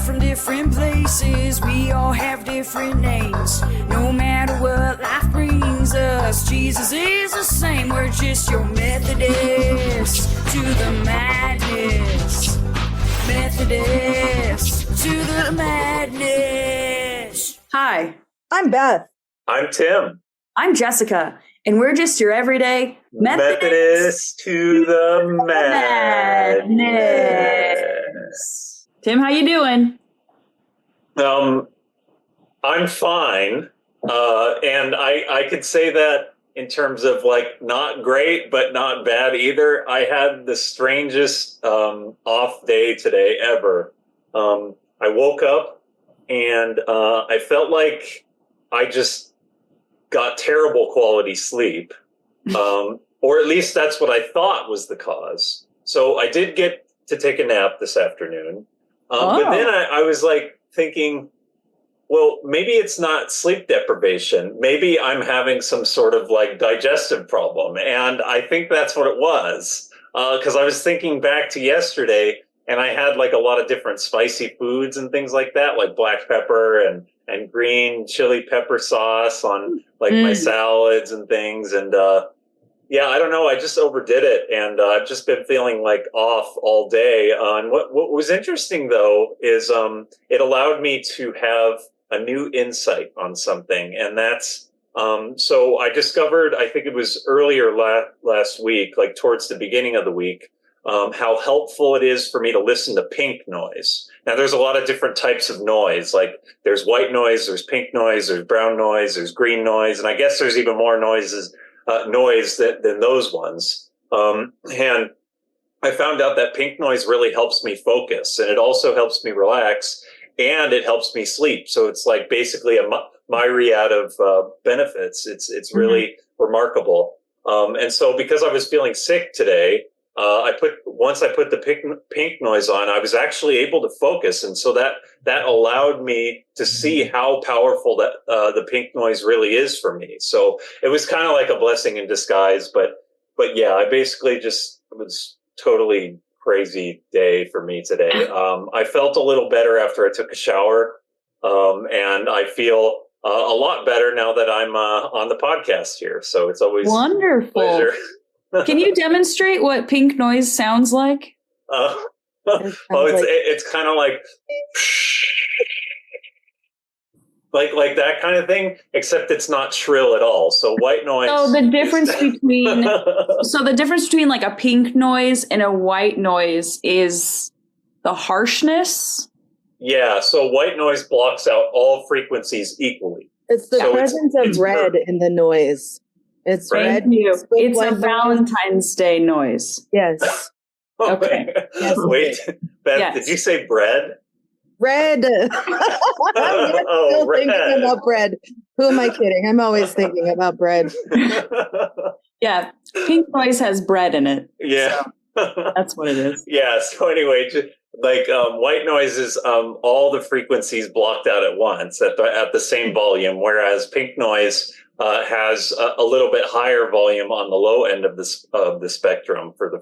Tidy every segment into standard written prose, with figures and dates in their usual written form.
from different places, we all have different names. No matter what life brings us, Jesus is the same. We're just your Methodist to the madness. Methodist to the madness. Hi, I'm Beth. I'm Tim. I'm Jessica, and we're just your everyday Methodist to the madness. Tim, how you doing? I'm fine. And I could say that in terms of like not great, but not bad either. I had the strangest off day today ever. I woke up and I felt like I just got terrible quality sleep. Or at least that's what I thought was the cause. So I did get to take a nap this afternoon. But then I was like thinking, well, maybe it's not sleep deprivation. Maybe I'm having some sort of like digestive problem. And I think that's what it was. Because I was thinking back to yesterday and I had like a lot of different spicy foods and things like that, like black pepper and green chili pepper sauce on like my salads and things. And yeah, I don't know. I just overdid it, and I've just been feeling like off all day. And what was interesting though is it allowed me to have a new insight on something, and that's so I discovered, I think it was earlier last week, like towards the beginning of the week, how helpful it is for me to listen to pink noise. Now, there's a lot of different types of noise. Like there's white noise, there's pink noise, there's brown noise, there's green noise, and I guess there's even more noise than those ones. And I found out that pink noise really helps me focus, and it also helps me relax, and it helps me sleep. So it's like basically a myriad of benefits. It's really remarkable. And so because I was feeling sick today, once I put the pink noise on, I was actually able to focus. And so that allowed me to see how powerful that the pink noise really is for me. So it was kind of like a blessing in disguise. But yeah, I basically it was totally crazy day for me today. I felt a little better after I took a shower. And I feel a lot better now that I'm on the podcast here. So it's always wonderful. Pleasure. Can you demonstrate what pink noise sounds like? It's kind of like that kind of thing, except it's not shrill at all. So white noise. So the difference between like a pink noise and a white noise is the harshness. Yeah. So white noise blocks out all frequencies equally. It's the presence of red in the noise. It's red. It's a Valentine's Day noise. Yes. Okay. Yes. Wait, Beth, yes. Did you say bread? Red. I'm still thinking about bread. Who am I kidding? I'm always thinking about bread. Yeah. Pink noise has bread in it. Yeah. So that's what it is. Yeah. So anyway, white noise is all the frequencies blocked out at once at the same volume, whereas pink noise has a little bit higher volume on the low end of the spectrum for the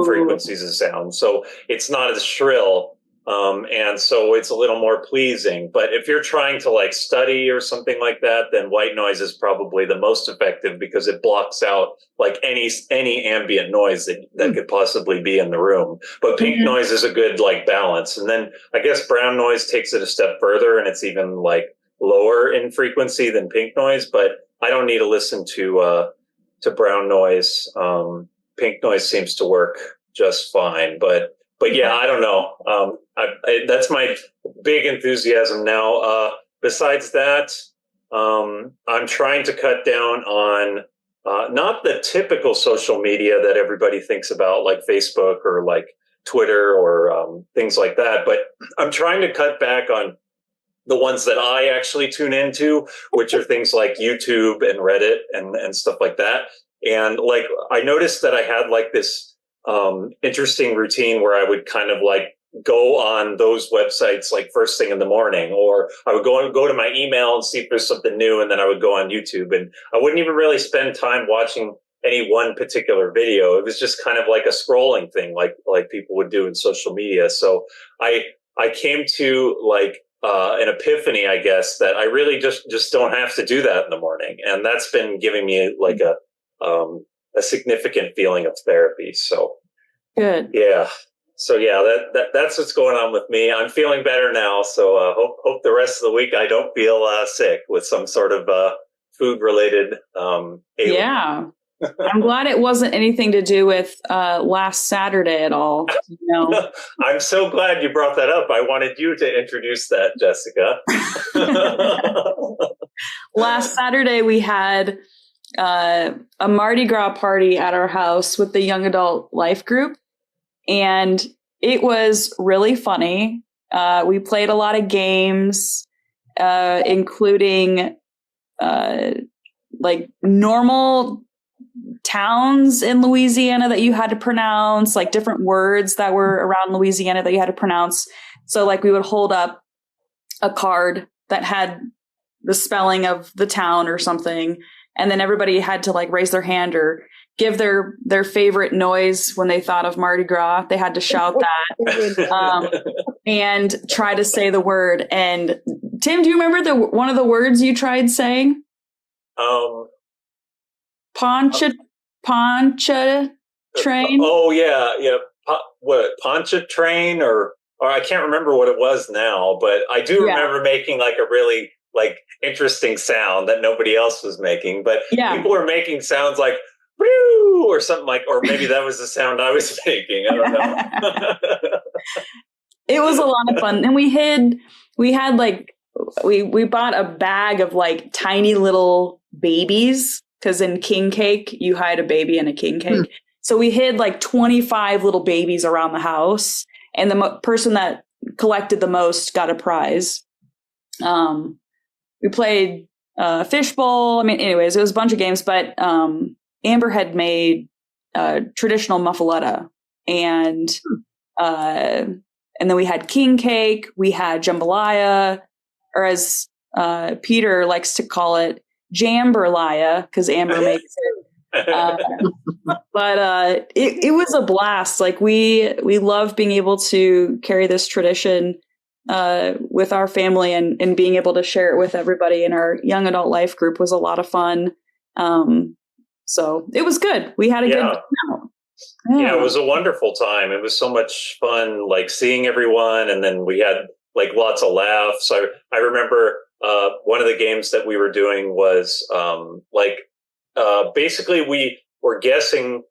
frequencies of sound. So it's not as shrill, and so it's a little more pleasing. But if you're trying to like study or something like that, then white noise is probably the most effective because it blocks out like any ambient noise that could possibly be in the room. But pink noise is a good like balance. And then I guess brown noise takes it a step further, and it's even like lower in frequency than pink noise, but I don't need to listen to brown noise. Pink noise seems to work just fine, but yeah, I don't know. That's my big enthusiasm now. Besides that, I'm trying to cut down on not the typical social media that everybody thinks about, like Facebook or like Twitter or things like that, but I'm trying to cut back on the ones that I actually tune into, which are things like YouTube and Reddit and stuff like that. And like, I noticed that I had like this interesting routine where I would kind of like go on those websites like first thing in the morning, or I would go to my email and see if there's something new, and then I would go on YouTube, and I wouldn't even really spend time watching any one particular video. It was just kind of like a scrolling thing, like people would do in social media. So I I came to like an epiphany, I guess, that I really just don't have to do that in the morning, and that's been giving me like a significant feeling of therapy. So Good. yeah. So yeah, that's what's going on with me. I'm feeling better now. So hope the rest of the week I don't feel sick with some sort of food related ailment. Yeah. I'm glad it wasn't anything to do with last Saturday at all. You know? I'm so glad you brought that up. I wanted you to introduce that, Jessica. Last Saturday, we had a Mardi Gras party at our house with the young adult life group. And it was really funny. We played a lot of games, including like normal towns in Louisiana that you had to pronounce, like different words that were around Louisiana that you had to pronounce. So like we would hold up a card that had the spelling of the town or something, and then everybody had to like raise their hand or give their favorite noise when they thought of Mardi Gras. They had to shout that and try to say the word. And Tim, do you remember one of the words you tried saying? Poncha train. Oh yeah. What Poncha train or I can't remember what it was now, but I do remember making like a really like interesting sound that nobody else was making. But people were making sounds like "woo" or something like, or maybe that was the sound I was making. I don't know. It was a lot of fun, and we bought a bag of like tiny little babies. Because in king cake, you hide a baby in a king cake. So we hid like 25 little babies around the house. And the person that collected the most got a prize. We played fishbowl. I mean, anyways, it was a bunch of games. But Amber had made traditional muffaletta. And then we had king cake. We had jambalaya. Or as Peter likes to call it, jambalaya, because Amber makes it. But it was a blast. Like we love being able to carry this tradition with our family and being able to share it with everybody in our young adult life group was a lot of fun. So it was good. We had a good time. Yeah, it was a wonderful time. It was so much fun, like seeing everyone, and then we had like lots of laughs. I remember one of the games that we were doing was basically we were guessing,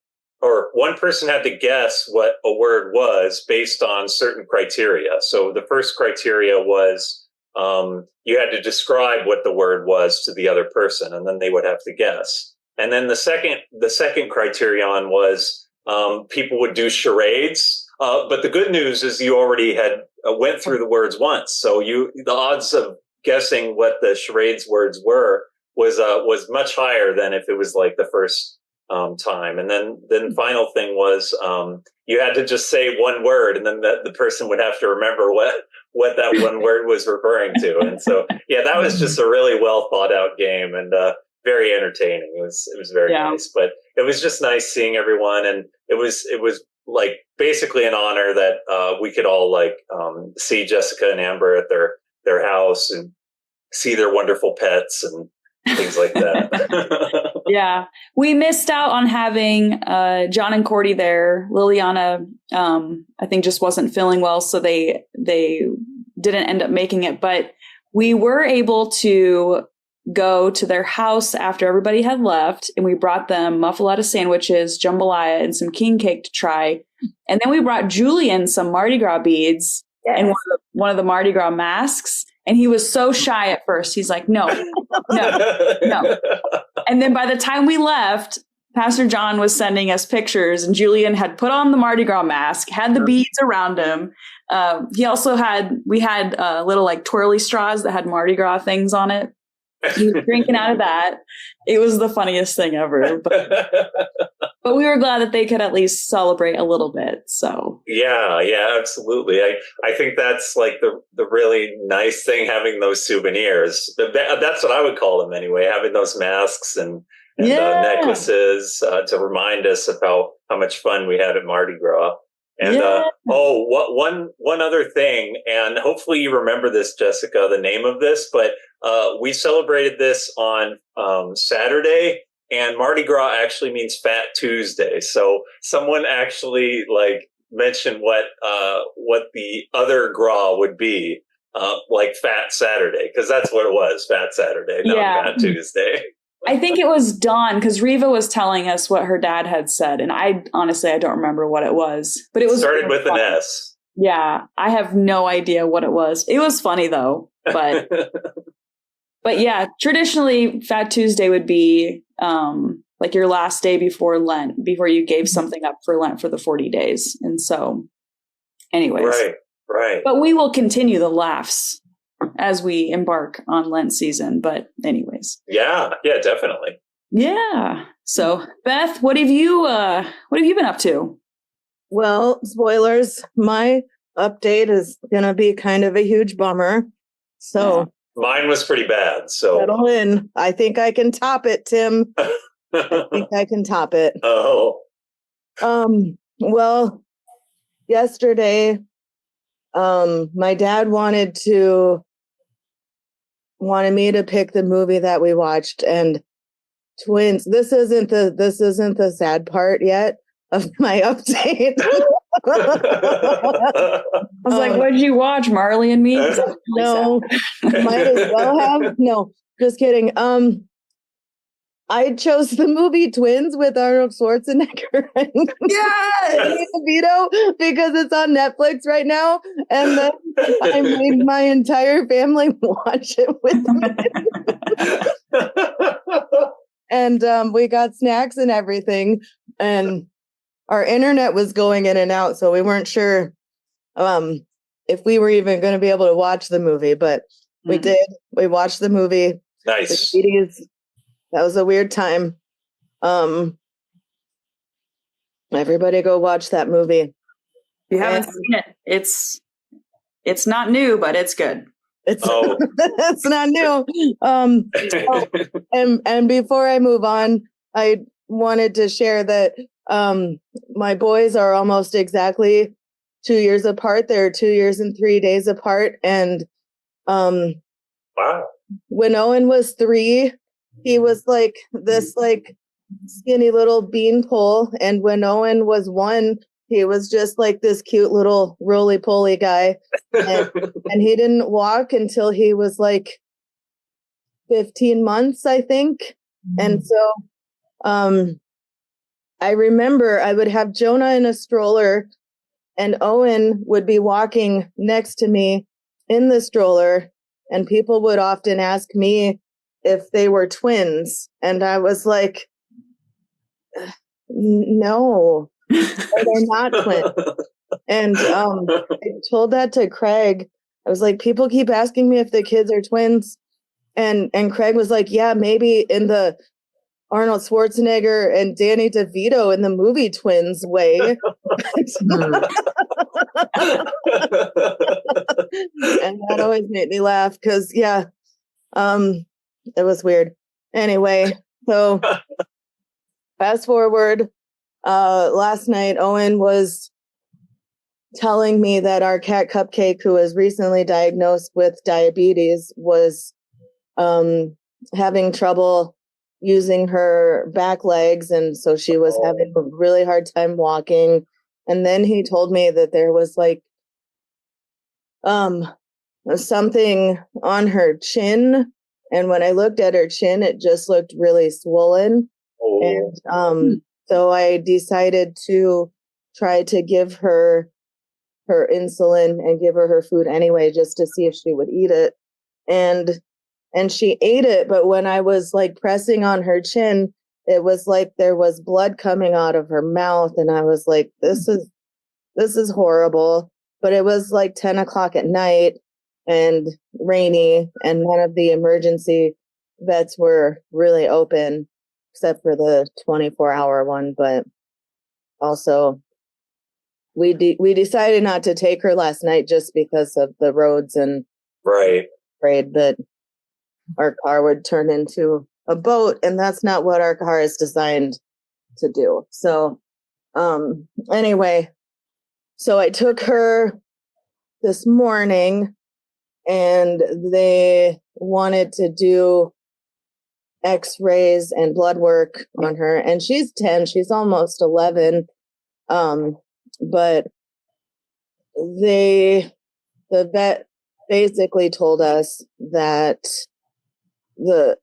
or one person had to guess what a word was based on certain criteria. So the first criteria was you had to describe what the word was to the other person, and then they would have to guess. And then the second criterion was people would do charades. But the good news is you already had went through the words once, so the odds of guessing what the charades words were was much higher than if it was like the first time. And then the final thing was you had to just say one word, and then the person would have to remember what that one word was referring to. And so that was just a really well thought out game and very entertaining. It was very nice, but it was just nice seeing everyone, and it was like basically an honor that we could all like see Jessica and Amber at their house and see their wonderful pets and things like that. Yeah, we missed out on having John and Cordy there. Liliana, I think, just wasn't feeling well, so they didn't end up making it. But we were able to go to their house after everybody had left, and we brought them muffaletta sandwiches, jambalaya, and some king cake to try. And then we brought Julian some Mardi Gras beads and one of the Mardi Gras masks. And he was so shy at first. He's like, no. And then by the time we left, Pastor John was sending us pictures, and Julian had put on the Mardi Gras mask, had the beads around him. We had little like twirly straws that had Mardi Gras things on it. He was drinking out of that. It was the funniest thing ever. But we were glad that they could at least celebrate a little bit. So yeah, absolutely. I think that's like the really nice thing, having those souvenirs. That's what I would call them anyway. Having those masks and necklaces to remind us of how much fun we had at Mardi Gras. And one other thing, and hopefully you remember this, Jessica, the name of this, but we celebrated this on Saturday, and Mardi Gras actually means Fat Tuesday. So someone actually mentioned what the other gras would be, like Fat Saturday, because that's what it was, Fat Saturday, not Fat Tuesday. I think it was Dawn, because Riva was telling us what her dad had said, and I honestly don't remember what it was, but it was started with an S. Yeah, I have no idea what it was. It was funny though, but but yeah, traditionally Fat Tuesday would be like your last day before Lent, before you gave something up for Lent for the 40 days, and so, anyways, right. But we will continue the laughs as we embark on Lent season. But anyways. Yeah, definitely. Yeah. So Beth, what have you been up to? Well, spoilers, my update is gonna be kind of a huge bummer. So mine was pretty bad. So settle in. I think I can top it, Tim. I think I can top it. Oh. Well, yesterday, my dad wanted me to pick the movie that we watched, and Twins. This isn't the sad part yet of my update. I was like, what did you watch, Marley and Me? No, might as well have. No, just kidding. I chose the movie Twins with Arnold Schwarzenegger and Danny DeVito because it's on Netflix right now, and then I made my entire family watch it with me. And we got snacks and everything, and our internet was going in and out, so we weren't sure if we were even going to be able to watch the movie, but we did. We watched the movie. Nice. That was a weird time. Everybody go watch that movie. If you haven't seen it, it's not new, but it's good. It's it's not new. And before I move on, I wanted to share that my boys are almost exactly 2 years apart. They're 2 years and 3 days apart. And wow. When Owen was 3, he was like this skinny little beanpole, and when Owen was 1, he was just like this cute little roly-poly guy, and he didn't walk until he was like 15 months, I think. And so I remember I would have Jonah in a stroller, and Owen would be walking next to me in the stroller, and people would often ask me if they were twins, and I was like, no, they're not twins. And I told that to Craig. I was like, people keep asking me if the kids are twins, and Craig was like, yeah, maybe in the Arnold Schwarzenegger and Danny DeVito in the movie Twins way. And that always made me laugh because it was weird. Anyway, so fast forward, last night Owen was telling me that our cat Cupcake, who was recently diagnosed with diabetes, was having trouble using her back legs, and so she was having a really hard time walking. And then he told me that there was like something on her chin, and when I looked at her chin, it just looked really swollen. And so I decided to try to give her insulin and give her food anyway, just to see if she would eat it. And she ate it, but when I was like pressing on her chin, it was like there was blood coming out of her mouth, and I was like, this is horrible. But it was like 10 o'clock at night and rainy, and none of the emergency vets were really open except for the 24-hour one. But also we decided not to take her last night just because of the roads, and afraid that our car would turn into a boat, and that's not what our car is designed to do. So anyway, So I took her this morning, and they wanted to do x-rays and blood work on her, and she's 10, she's almost 11. But the vet basically told us that the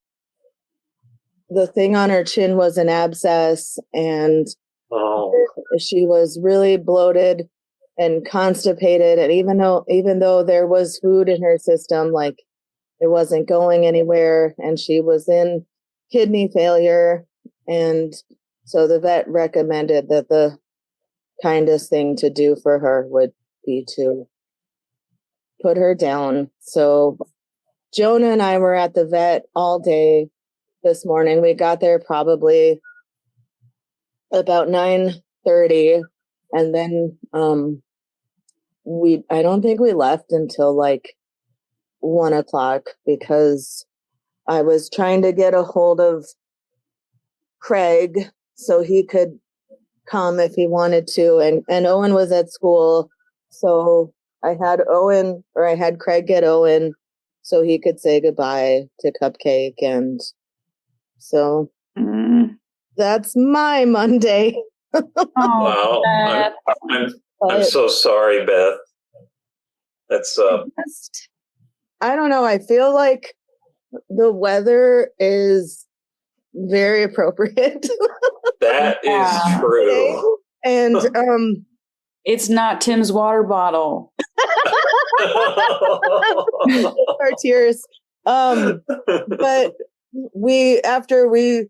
thing on her chin was an abscess, and she was really bloated and constipated, and even though there was food in her system, like, it wasn't going anywhere, and she was in kidney failure. And so the vet recommended that the kindest thing to do for her would be to put her down. So Jonah and I were at the vet all day this morning. We got there probably about 9:30, and then I don't think we left until like 1:00, because I was trying to get a hold of Craig so he could come if he wanted to, and Owen was at school, so I had Craig get Owen so he could say goodbye to Cupcake. And so that's my Monday. Wow. I'm so sorry, Beth. That's I don't know, I feel like the weather is very appropriate. that is true. And It's not Tim's water bottle. our tears. But after we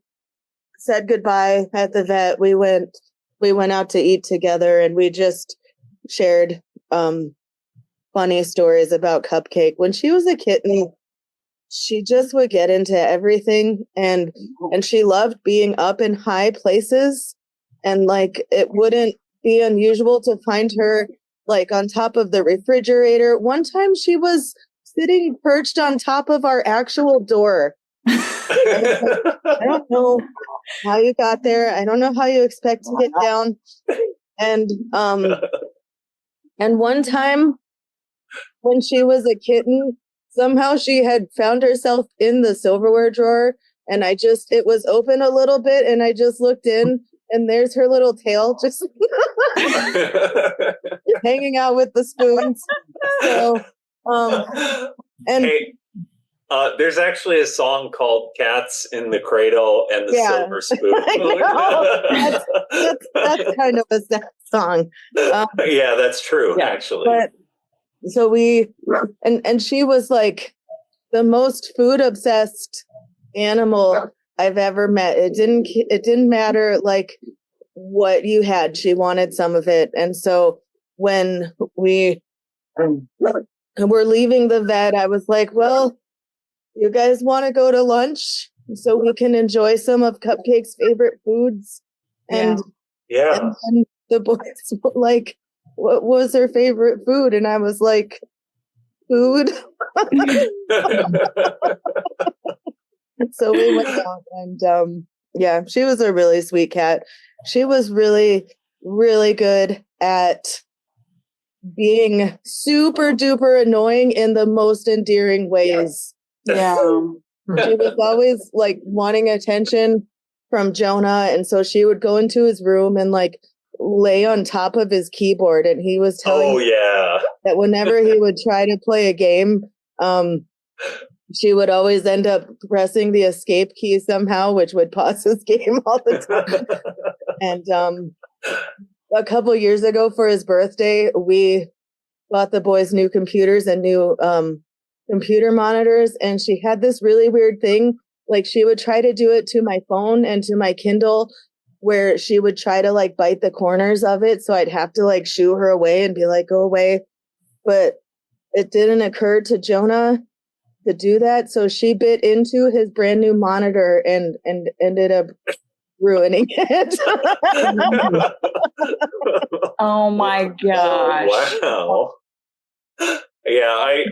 said goodbye at the vet, we went out to eat together, and we just shared funny stories about Cupcake. When she was a kitten, she just would get into everything, and she loved being up in high places, and like, it wouldn't be unusual to find her like on top of the refrigerator. One time she was sitting perched on top of our actual door. I don't know how you got there. I don't know how you expect to get down. And one time when she was a kitten, somehow she had found herself in the silverware drawer, and it was open a little bit, and I just looked in, and there's her little tail just hanging out with the spoons. So, and hey, there's actually a song called "Cats in the Cradle and the Silver Spoon." that's kind of a sad song. Yeah, that's true, actually. But so and she was like the most food obsessed animal I've ever met. It didn't matter like what you had, she wanted some of it. And so when we were leaving the vet, I was like, well, you guys want to go to lunch so we can enjoy some of Cupcake's favorite foods? And yeah. And the boys were like, what was her favorite food? And I was like, food. So we went out, and she was a really sweet cat. She was really, really good at being super duper annoying in the most endearing ways. Yeah. She was always like wanting attention from Jonah, and so she would go into his room and like lay on top of his keyboard, and he was telling me that whenever he would try to play a game, she would always end up pressing the escape key somehow, which would pause his game all the time. And a couple years ago for his birthday, we bought the boys new computers and new computer monitors, and she had this really weird thing. Like, she would try to do it to my phone and to my Kindle, where she would try to like bite the corners of it. So I'd have to like shoo her away and be like, go away. But it didn't occur to Jonah to do that. So she bit into his brand new monitor and ended up ruining it. Oh my gosh. Wow. Yeah,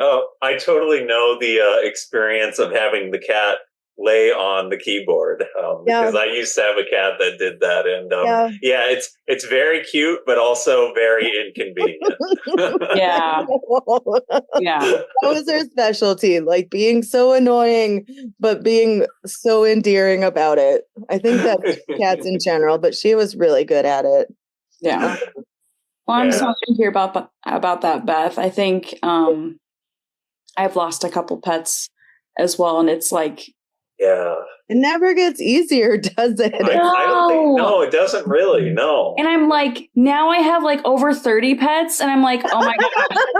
I totally know the experience of having the cat lay on the keyboard, because I used to have a cat that did that, and it's very cute, but also very inconvenient. Yeah. That was her specialty, like being so annoying, but being so endearing about it. I think that's cats in general, but she was really good at it. Yeah. Well, I'm sorry to hear about that, Beth. I think I've lost a couple pets as well, and it's like, it never gets easier, does it? I don't think, no, it doesn't really, no. And I'm like, now I have like over 30 pets, and I'm like, oh my gosh,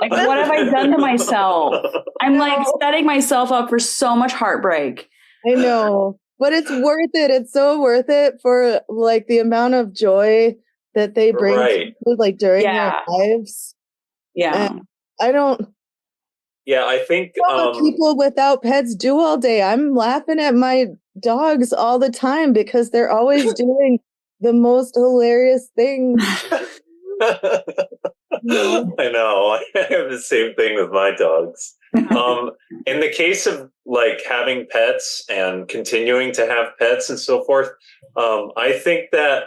like what have I done to myself? I'm like setting myself up for so much heartbreak. I know, but it's worth it. It's so worth it for like the amount of joy that they bring to you, like during their lives. Yeah. And I don't. Yeah, I think what people without pets do all day. I'm laughing at my dogs all the time because they're always doing the most hilarious things. I know. I have the same thing with my dogs. In the case of like having pets and continuing to have pets and so forth, I think that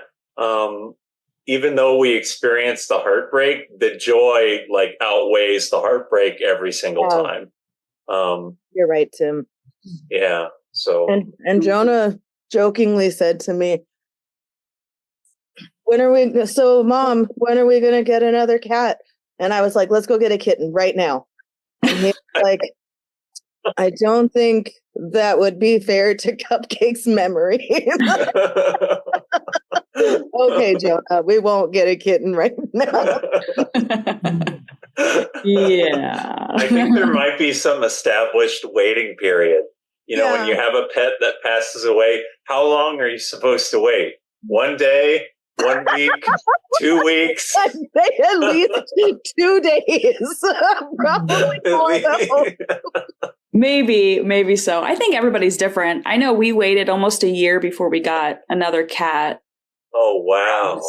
even though we experience the heartbreak, the joy like outweighs the heartbreak every single time. You're right, Tim. Yeah. So and Jonah jokingly said to me, Mom, when are we gonna get another cat? And I was like, let's go get a kitten right now. And he was like, I don't think that would be fair to Cupcake's memory. Okay, Jonah, we won't get a kitten right now. Yeah. I think there might be some established waiting period. You know, when you have a pet that passes away, how long are you supposed to wait? 1 day? 1 week? 2 weeks? I'd say at least 2 days. Probably more though. Maybe so. I think everybody's different. I know we waited almost a year before we got another cat. Oh, wow.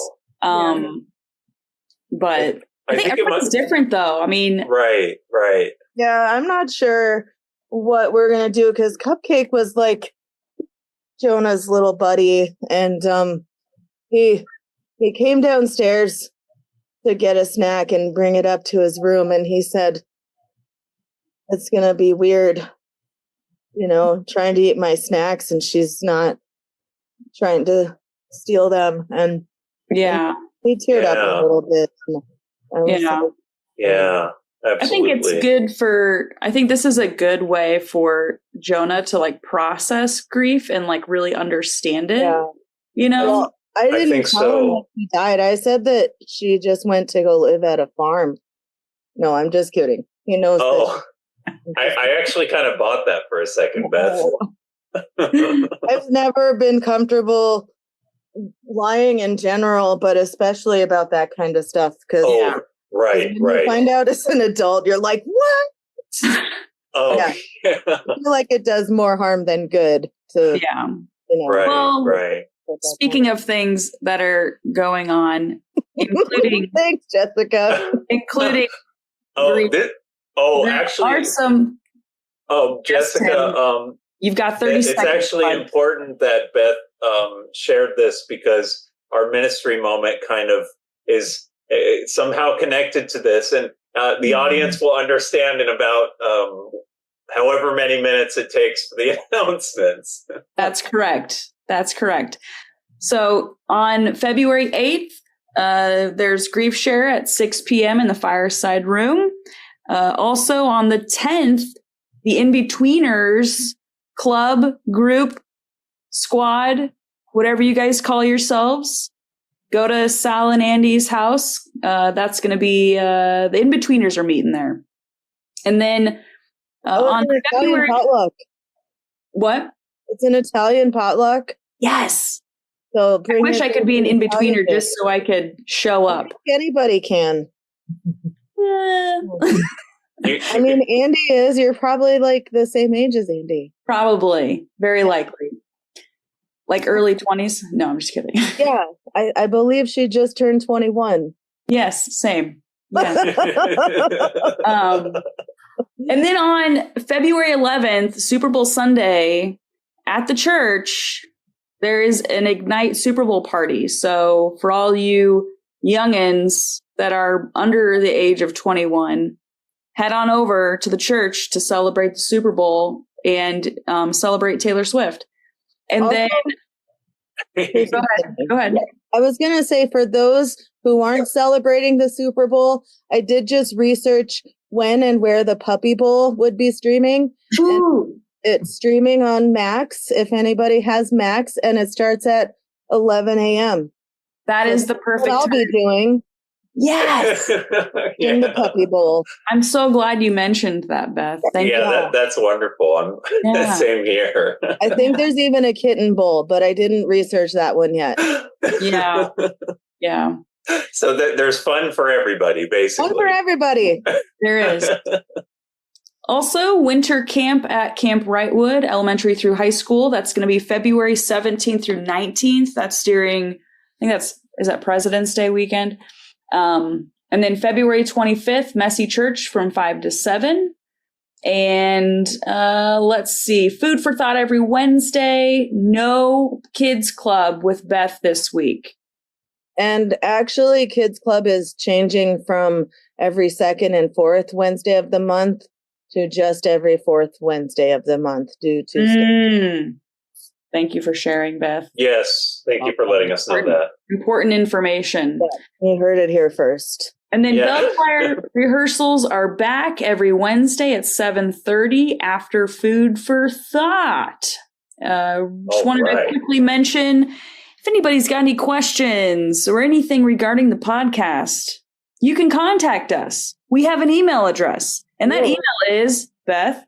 But I think everybody's different though. I mean, right. Yeah, I'm not sure what we're going to do because Cupcake was like Jonah's little buddy, and he came downstairs to get a snack and bring it up to his room, and he said, it's going to be weird, trying to eat my snacks and she's not trying to steal them. And he teared up a little bit. Yeah, absolutely. I think this is a good way for Jonah to like process grief and like really understand it. Yeah. Well, I didn't tell him that she died. I said that she just went to go live at a farm. No, I'm just kidding. He knows. Oh, I actually kind of bought that for a second, Beth. I've never been comfortable lying in general, but especially about that kind of stuff. Because right. You find out as an adult, you're like, what? I feel like it does more harm than good. Right. Speaking of things that are going on, including thanks, Jessica. Including Jessica, you've got 30 seconds. It's actually important that Beth shared this because our ministry moment kind of is somehow connected to this, and the audience will understand in about however many minutes it takes for the announcements. That's correct. So on February 8th, there's GriefShare at 6 p.m. in the Fireside Room. Also on the 10th, the In-Betweeners club, group, squad, whatever you guys call yourselves, go to Sal and Andy's house. That's going to be the In-Betweeners are meeting there. And then on February potluck. What? It's an Italian potluck. Yes. So I wish I could be an in-betweener just so I could show up. Anybody can. I mean, Andy is. You're probably like the same age as Andy. Probably. Very likely. Like early 20s? No, I'm just kidding. Yeah. I believe she just turned 21. Yes, same. Yes. And then on February 11th, Super Bowl Sunday, at the church, there is an Ignite Super Bowl party. So for all you youngins that are under the age of 21, head on over to the church to celebrate the Super Bowl and celebrate Taylor Swift. And Also, then go ahead. I was going to say, for those who aren't celebrating the Super Bowl, I did just research when and where the Puppy Bowl would be streaming. Ooh. It's streaming on Max, if anybody has Max, and it starts at 11 a.m. That is the perfect What I'll time. be doing Yes. in the Puppy Bowl. I'm so glad you mentioned that, Beth. Thank you. That's wonderful. Yeah. Same here. I think there's even a Kitten Bowl, but I didn't research that one yet. Yeah. Yeah. So there's fun for everybody, basically. Fun for everybody. There is. Also, winter camp at Camp Wrightwood, elementary through high school. That's going to be February 17th through 19th. That's during, is that President's Day weekend? And then February 25th, Messy Church from 5 to 7. And let's see, Food for Thought every Wednesday. No Kids Club with Beth this week. And actually, Kids Club is changing from every second and fourth Wednesday of the month to just every fourth Wednesday of the month due to Thank you for sharing, Beth. Yes, thank you for letting us know that. Important information. You heard it here first. And then Bellfire rehearsals are back every Wednesday at 7:30 after Food for Thought. Just wanted to quickly mention, if anybody's got any questions or anything regarding the podcast, you can contact us. We have an email address, and that email is, Beth?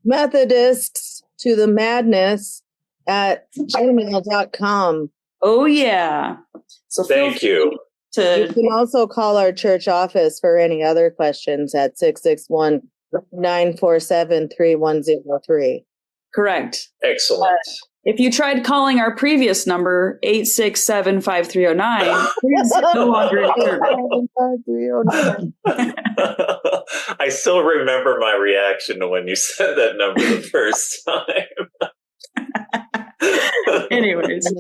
Methodists to the madness at gmail.com. Oh, yeah. So thank you. You can also call our church office for any other questions at 661-947-3103. Correct. Excellent. If you tried calling our previous number, 867-5309, please no longer in service. I still remember my reaction to when you said that number the first time. Anyways.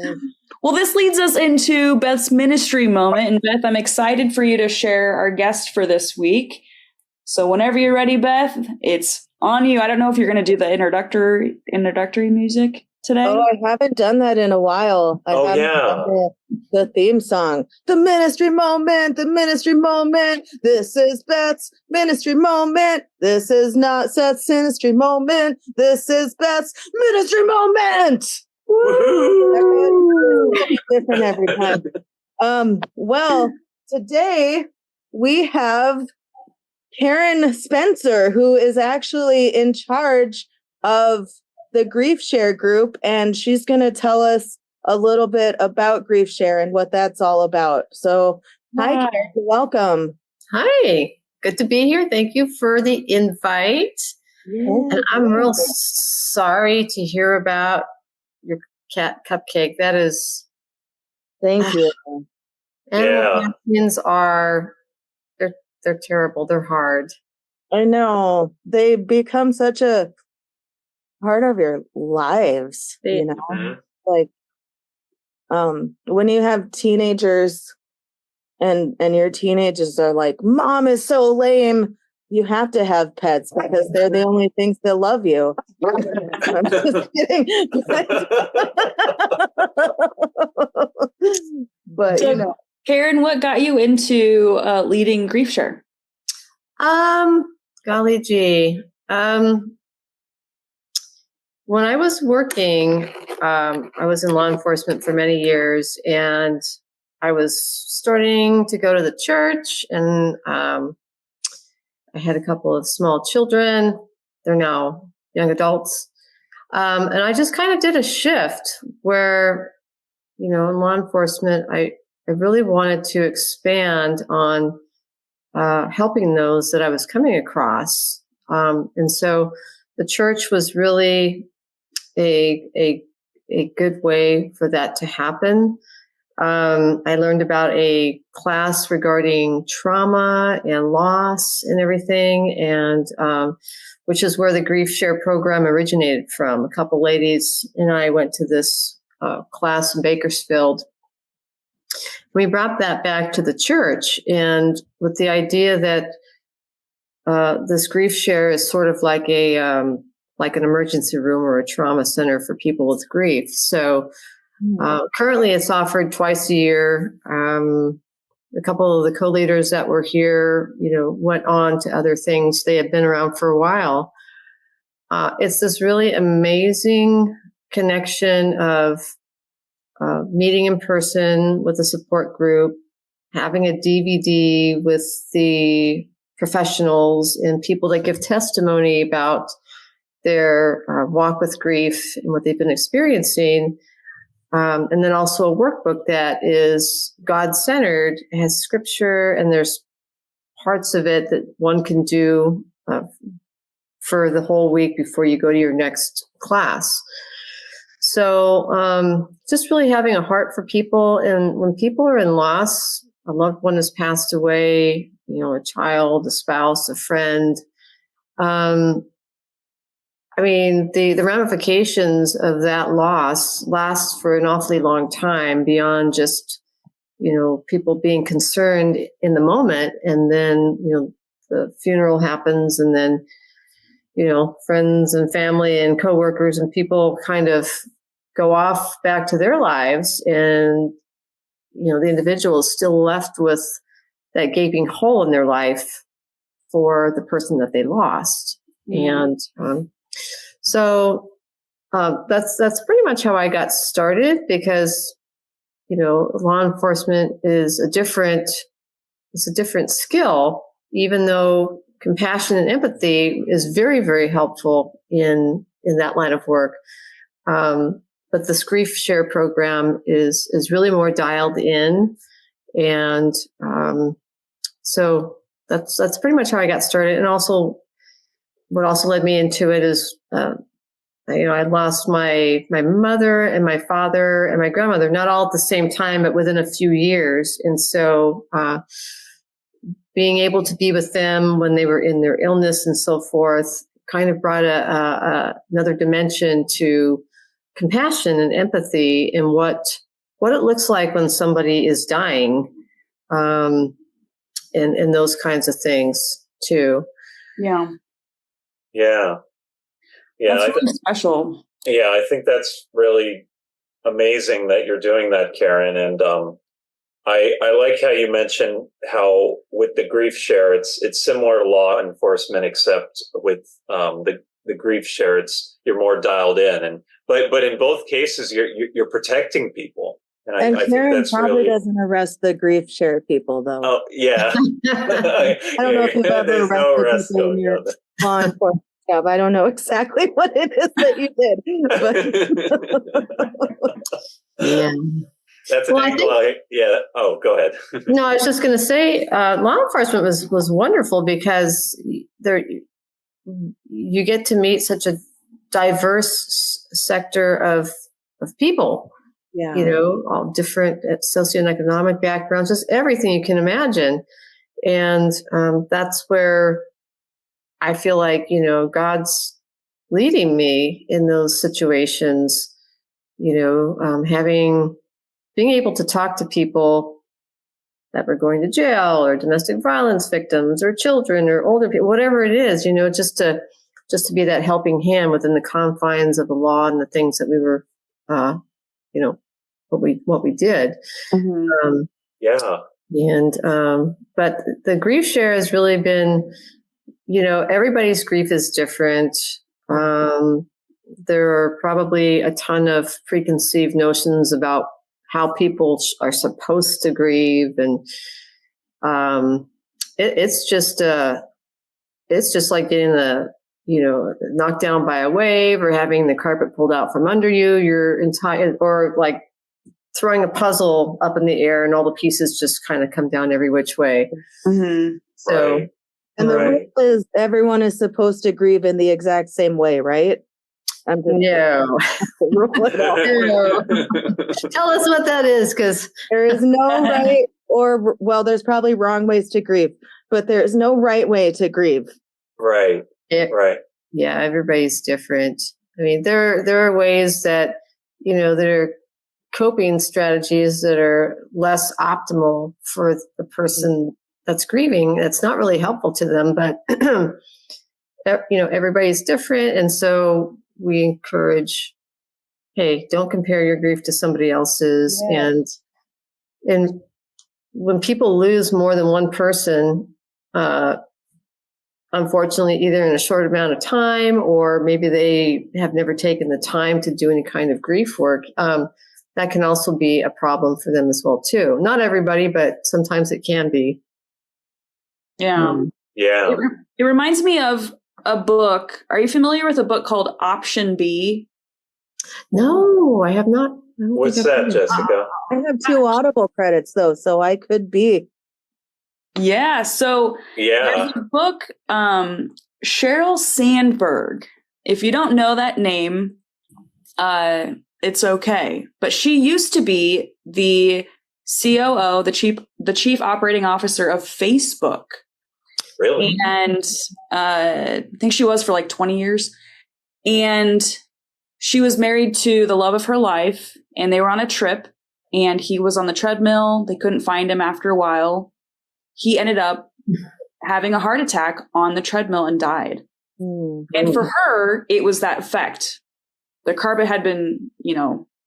Well, this leads us into Beth's ministry moment. And Beth, I'm excited for you to share our guest for this week. So whenever you're ready, Beth, it's on you. I don't know if you're going to do the introductory music today. Oh, I haven't done that in a while. Done the theme song. The ministry moment, the ministry moment. This is Beth's ministry moment. This is not Seth's ministry moment. This is Beth's ministry moment. Woo! Different every time. Well, today we have Karen Spencer, who is actually in charge of the GriefShare group, and she's going to tell us a little bit about GriefShare and what that's all about. So, hi, Karen, welcome. Hi, good to be here. Thank you for the invite. Yeah. And I'm real sorry to hear about your cat cupcake. That is. Thank you. Animal champions they're terrible. They're hard. I know. They become such a part of your lives, like when you have teenagers and your teenagers are like, Mom is so lame, you have to have pets because they're the only things that love you. I'm just kidding. But so, Karen, what got you into leading GriefShare? Golly gee. When I was working, I was in law enforcement for many years, and I was starting to go to the church, and I had a couple of small children. They're now young adults. And I just kind of did a shift where, in law enforcement, I really wanted to expand on helping those that I was coming across. And so the church was really a good way for that to happen. I learned about a class regarding trauma and loss and everything, and which is where the GriefShare program originated from. A couple ladies and I went to this class in Bakersfield. We brought that back to the church, and with the idea that this GriefShare is sort of like like an emergency room or a trauma center for people with grief. So currently it's offered twice a year. A couple of the co-leaders that were here, went on to other things. They had been around for a while. It's this really amazing connection of meeting in person with a support group, having a DVD with the professionals and people that give testimony about their walk with grief and what they've been experiencing. And then also a workbook that is God-centered, has scripture, and there's parts of it that one can do for the whole week before you go to your next class. So just really having a heart for people. And when people are in loss, a loved one has passed away, a child, a spouse, a friend. The ramifications of that loss last for an awfully long time beyond just, people being concerned in the moment. And then, the funeral happens, and then, friends and family and coworkers and people kind of go off back to their lives. And, the individual is still left with that gaping hole in their life for the person that they lost. And, so that's pretty much how I got started, because law enforcement is a different skill, even though compassion and empathy is very, very helpful in that line of work. But this GriefShare program is really more dialed in, and so that's pretty much how I got started. And also, what also led me into it is, I lost my mother and my father and my grandmother, not all at the same time, but within a few years. And so, being able to be with them when they were in their illness and so forth kind of brought another dimension to compassion and empathy and what it looks like when somebody is dying, and those kinds of things too. Yeah. Yeah. That's really special. Yeah, I think that's really amazing that you're doing that, Karen. And I like how you mentioned how with the GriefShare, it's similar to law enforcement, except with the GriefShare, you're more dialed in. But in both cases, you're protecting people. And I Karen think that's probably really... doesn't arrest the GriefShare people, though. Oh, yeah. I don't know if you've ever arrested people in your law enforcement job. I don't know exactly what it is that you did. But Yeah. That's an angle. Oh, go ahead. No, I was just going to say, law enforcement was wonderful because you get to meet such a diverse sector of people. Yeah. All different socioeconomic backgrounds, just everything you can imagine. And that's where I feel like, God's leading me in those situations, being able to talk to people that were going to jail or domestic violence victims or children or older people, whatever it is, just to be that helping hand within the confines of the law and the things that we were, what we did. Mm-hmm. But the GriefShare has really been, everybody's grief is different. There are probably a ton of preconceived notions about how people are supposed to grieve. And it's just like getting knocked down by a wave or having the carpet pulled out from under you, your entire, or like throwing a puzzle up in the air and all the pieces just kind of come down every which way. Mm-hmm. So, and the rule is everyone is supposed to grieve in the exact same way, right? I'm just No. rule it out. No. Tell us what that is, because There is no right there's probably wrong ways to grieve, but there is no right way to grieve. Right. Right. Yeah, everybody's different. I mean, there are ways that, there are coping strategies that are less optimal for the person that's grieving. It's not really helpful to them, but everybody's different. And so we encourage, hey, don't compare your grief to somebody else's. Yeah. And when people lose more than one person, unfortunately, either in a short amount of time, or maybe they have never taken the time to do any kind of grief work, that can also be a problem for them as well, too. Not everybody, but sometimes it can be. Yeah. Yeah. It reminds me of a book. Are you familiar with a book called Option B? No, I have not. What's that, Jessica? I have 2 Audible credits though, so I could be. Yeah. So there's a book, Sheryl Sandberg. If you don't know that name, it's okay. But she used to be the COO, the chief operating officer of Facebook. Really? And I think she was for like 20 years. And she was married to the love of her life, and they were on a trip, and he was on the treadmill. They couldn't find him after a while. He ended up having a heart attack on the treadmill and died. And for her, it was that effect. The carpet had been,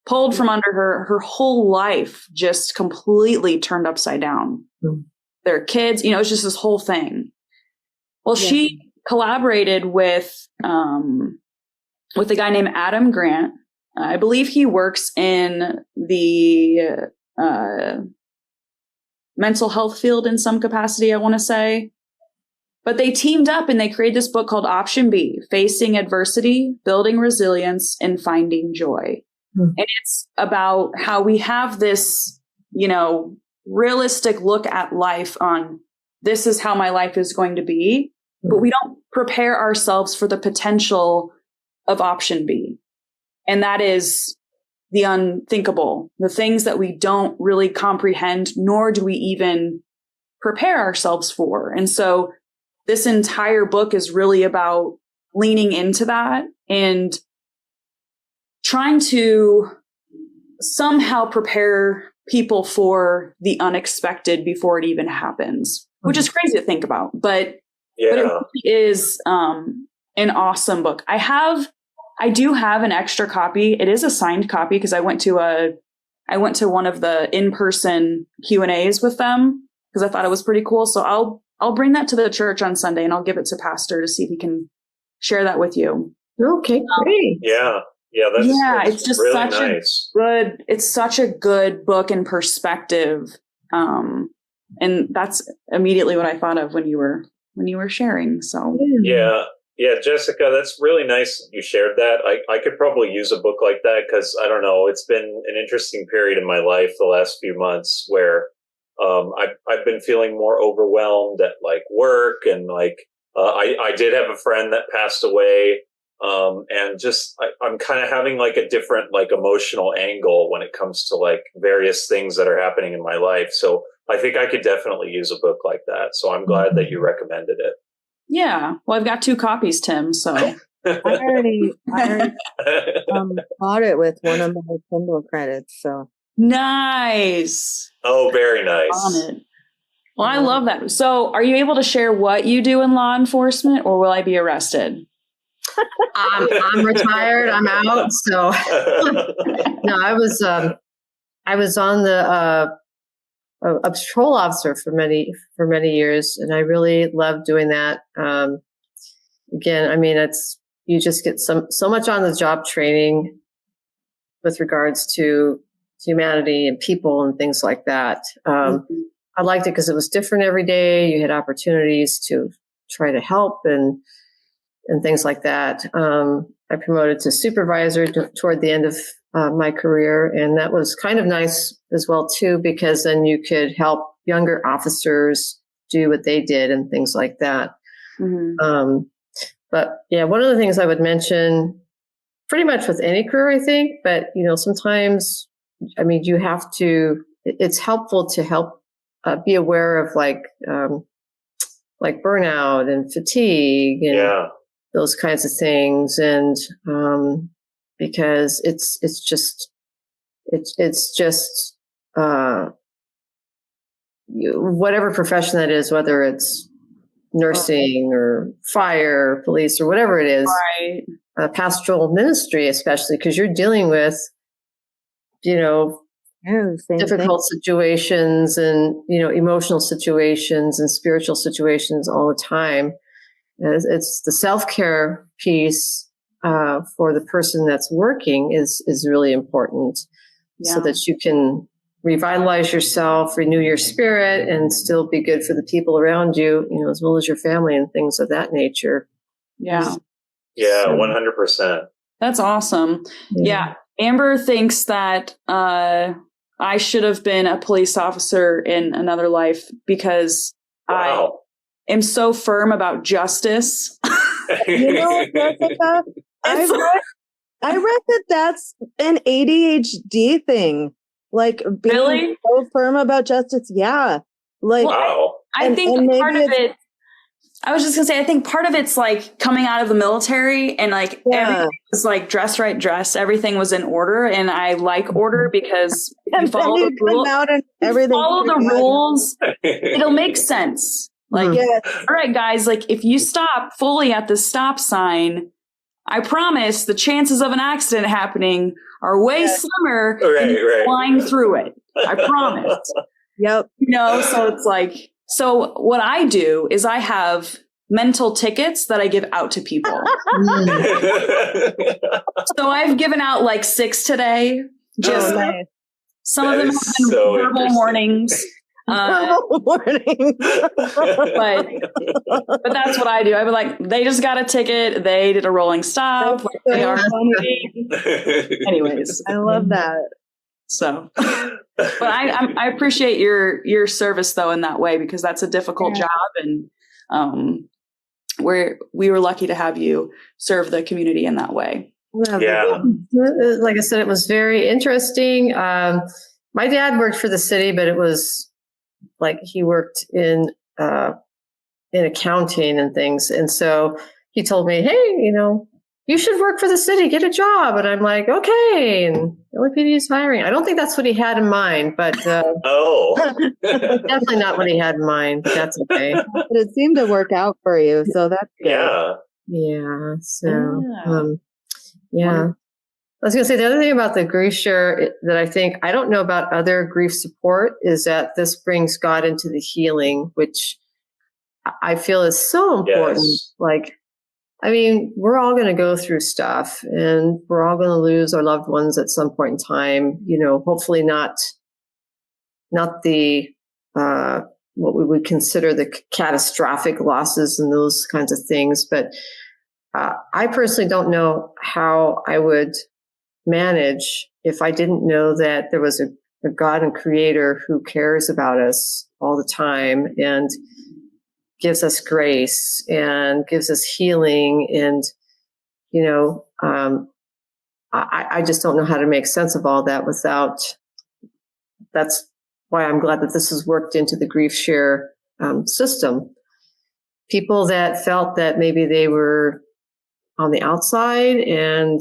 pulled from under her. Her whole life just completely turned upside down. Their kids, it was just this whole thing. Well, she collaborated with a guy named Adam Grant. I believe he works in the mental health field in some capacity, I want to say. But they teamed up and they created this book called Option B, Facing Adversity, Building Resilience, and Finding Joy. And it's about how we have this, realistic look at life on this is how my life is going to be, but we don't prepare ourselves for the potential of Option B. And that is the unthinkable, the things that we don't really comprehend, nor do we even prepare ourselves for. And so this entire book is really about leaning into that and trying to somehow prepare people for the unexpected before it even happens, which is crazy to think about. But it really is an awesome book. I do have an extra copy. It is a signed copy because I went to one of the in-person Q&As with them because I thought it was pretty cool. So I'll bring that to the church on Sunday and I'll give it to Pastor to see if he can share that with you. Okay, great. It's just really such nice. it's such a good book in perspective. And that's immediately what I thought of when you were sharing. So Yeah, Jessica, that's really nice you shared that. I could probably use a book like that because, I don't know, it's been an interesting period in my life the last few months where I've been feeling more overwhelmed at like work and I did have a friend that passed away. And just I'm kind of having like a different like emotional angle when it comes to like various things that are happening in my life. So I think I could definitely use a book like that. So I'm glad that you recommended it. Yeah. Well, I've got 2 copies, Tim. So I already bought it with one of my Kindle credits. So nice. Oh, very nice. On it. Well, I love that. So are you able to share what you do in law enforcement, or will I be arrested? I'm retired. I'm out. So no, I was on the a patrol officer for many years, and I really loved doing that. Again, I mean, you just get so much on the job training with regards to humanity and people and things like that. I liked it because it was different every day. You had opportunities to try to help and things like that. I promoted to supervisor toward the end of my career, and that was kind of nice as well too, because then you could help younger officers do what they did and things like that. But yeah, one of the things I would mention pretty much with any career, I think. But, sometimes, I mean, it's helpful to help be aware of like burnout and fatigue and those kinds of things. And because it's just whatever profession that is, whether it's nursing or fire, police, or whatever it is, Right. Pastoral ministry, especially because you're dealing with, difficult situations and, emotional situations and spiritual situations all the time. It's the self-care piece for the person that's working is really important, so that you can revitalize yourself, renew your spirit, and still be good for the people around you, as well as your family and things of that nature. Yeah. Yeah, 100%. That's awesome. Yeah. Amber thinks that I should have been a police officer in another life because I am so firm about justice. Jessica, I read that that's an ADHD thing. Like being so firm about justice. Yeah. Like, I think part of it, I was just gonna say, I think part of it's like coming out of the military and like everything was like dress right, everything was in order, and I like order because you follow the rules. Follow the rules, it'll make sense. Like, all right, guys, like if you stop fully at the stop sign, I promise the chances of an accident happening are way slimmer than flying through it. I promise. Yep. So it's like, so what I do is I have mental tickets that I give out to people. So I've given out like 6 today. Just nice. Some of them have been verbal warnings. Verbal warnings. but that's what I do. I be like, they just got a ticket. They did a rolling stop. They are anyways. I love that. So, but I appreciate your service though in that way, because that's a difficult job, and we were lucky to have you serve the community in that way. Yeah. Like I said, it was very interesting. My dad worked for the city, but it was like he worked in accounting and things, and so he told me, "Hey, you should work for the city, get a job." And I'm like, okay. And LAPD is hiring. I don't think that's what he had in mind, but definitely not what he had in mind, but that's okay. But it seemed to work out for you, so that's good. Yeah. So, I was going to say the other thing about the GriefShare that I don't know about other grief support is that this brings God into the healing, which I feel is so important. Yes. Like, I mean, we're all going to go through stuff, and we're all going to lose our loved ones at some point in time. Hopefully not the what we would consider the catastrophic losses and those kinds of things. But I personally don't know how I would manage if I didn't know that there was a God and Creator who cares about us all the time and gives us grace and gives us healing. And, I just don't know how to make sense of all that that's why I'm glad that this has worked into the GriefShare system. People that felt that maybe they were on the outside, and,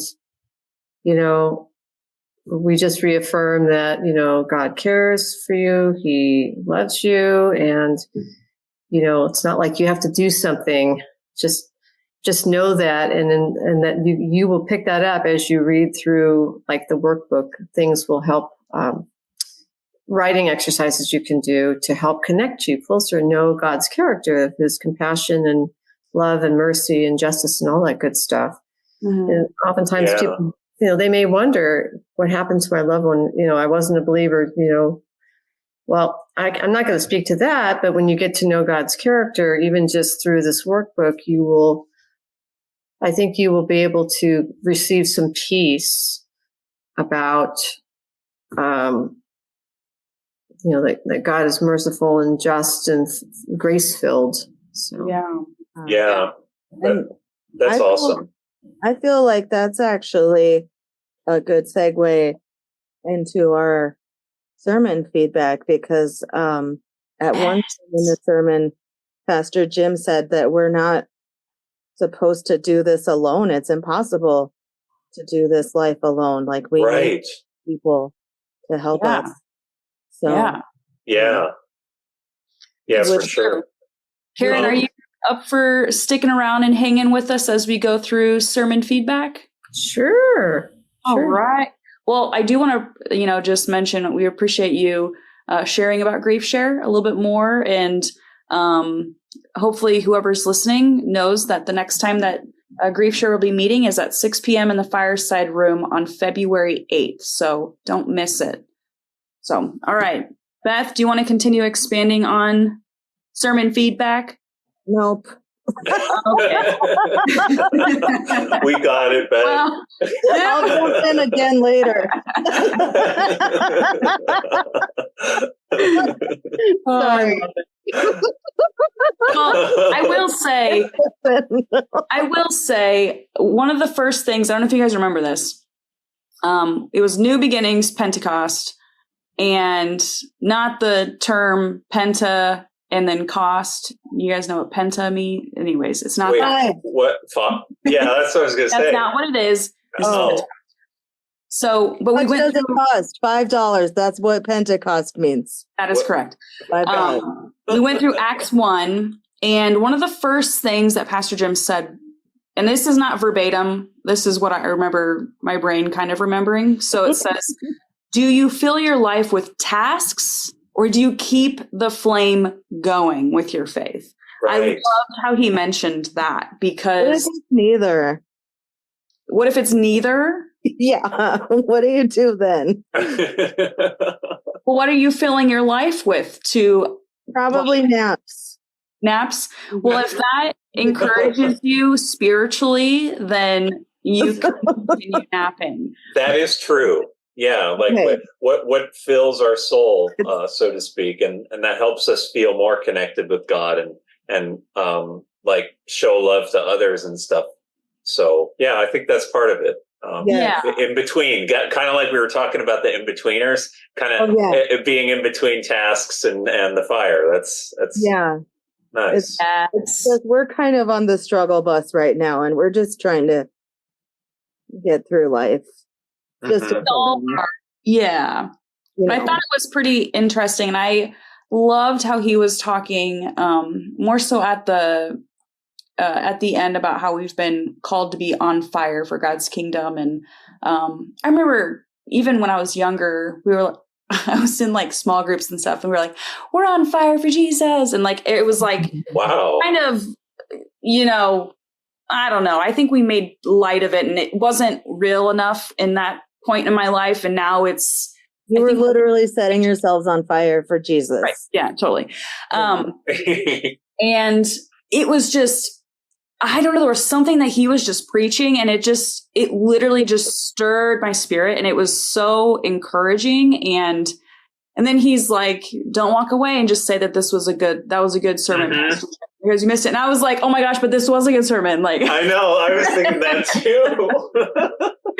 we just reaffirm that, God cares for you. He loves you. And, it's not like you have to do something. Just know that, and that you will pick that up as you read through like the workbook. Things will help, writing exercises you can do to help connect you closer, know God's character, His compassion and love and mercy and justice and all that good stuff. Mm-hmm. And oftentimes people, they may wonder what happened to my loved one. I wasn't a believer, Well, I'm not going to speak to that, but when you get to know God's character, even just through this workbook, I think you will be able to receive some peace about, that God is merciful and just and grace-filled. So that's awesome. I feel like that's actually a good segue into our sermon feedback because at one time in the sermon, Pastor Jim said that we're not supposed to do this alone. It's impossible to do this life alone. Like we need people to help us. So yeah, for sure. Karen, are you up for sticking around and hanging with us as we go through sermon feedback? Sure. All right. Well, I do want to, just mention we appreciate you sharing about GriefShare a little bit more, and hopefully whoever's listening knows that the next time that GriefShare will be meeting is at 6 p.m. in the Fireside Room on February 8th. So don't miss it. So, all right. Beth, do you want to continue expanding on sermon feedback? Nope. Okay. We got it, Beth. Well, I'll jump in again later. Sorry. Well, I will say one of the first things, I don't know if you guys remember this. It was New Beginnings Pentecost, and not the term penta and then cost. You guys know what penta means? Anyways, it's not that. What? Yeah, that's what I was going to say. That's not what it is. So, but we went does it cost? $5. That's what Pentecost means. That is correct. $5. We went through Acts 1, and one of the first things that Pastor Jim said, and this is not verbatim, this is what I remember my brain kind of remembering. So it says, do you fill your life with tasks, or do you keep the flame going with your faith? Right. I loved how he mentioned that, because what if it's neither? What if it's neither? Yeah. What do you do then? Well, what are you filling your life with? Probably naps. Naps? Well, if that encourages you spiritually, then you can continue napping. That is true. Yeah, what fills our soul, so to speak, and that helps us feel more connected with God and show love to others and stuff. So yeah, I think that's part of it. In between, kind of like we were talking about the in-betweeners, kind of being in between tasks and the fire. That's nice. It's we're kind of on the struggle bus right now, and we're just trying to get through life. Just yeah. But I thought it was pretty interesting, and I loved how he was talking more so at the end about how we've been called to be on fire for God's kingdom. And I remember even when I was younger, I was in like small groups and stuff, and we were like, we're on fire for Jesus. And like, it was like, wow, kind of, I don't know. I think we made light of it, and it wasn't real enough in that point in my life. And now you were literally setting yourselves on fire for Jesus. Right. Yeah, totally. And it was just, I don't know, there was something that he was just preaching, and it literally just stirred my spirit, and it was so encouraging. And then he's like, don't walk away and just say that that was a good sermon. Mm-hmm. Because you missed it. And I was like, oh my gosh, but this was a good sermon. Like, I know, I was thinking that too.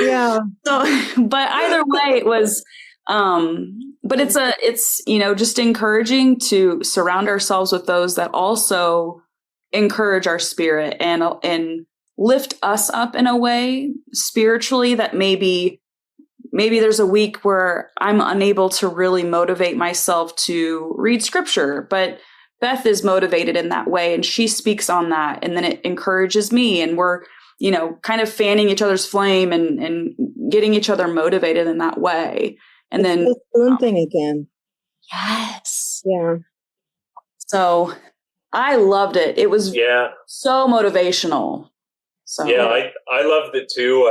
Yeah. So, but either way, it was, but it's just encouraging to surround ourselves with those that also encourage our spirit and lift us up in a way spiritually that maybe there's a week where I'm unable to really motivate myself to read scripture, but Beth is motivated in that way, and she speaks on that, and then it encourages me, and we're, kind of fanning each other's flame and getting each other motivated in that way. And it's then the spoon thing again. Yes. Yeah. So I loved it. It was so motivational. So I loved it too.